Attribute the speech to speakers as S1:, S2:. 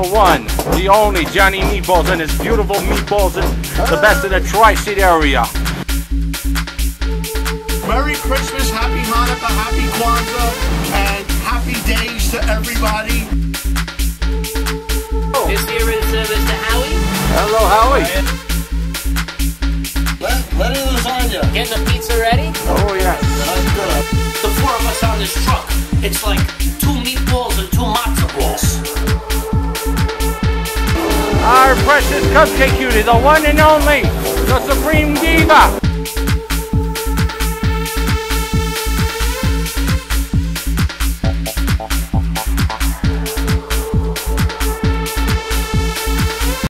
S1: the one, the only Johnny Meatballs and his beautiful meatballs and the best of the Tri-State area.
S2: Merry Christmas, Happy Hanukkah, Happy Kwanzaa, and happy days to everybody.
S3: This here is Mr. Howie.
S1: Hello, Howie.
S2: Lenny lasagna.
S3: Getting the pizza ready?
S1: Oh, yes.
S2: That's good.
S3: The four of us on this truck. It's like 2 meatballs and 2 matzo balls.
S1: Our precious cupcake cutie, the one and only, the Supreme Diva.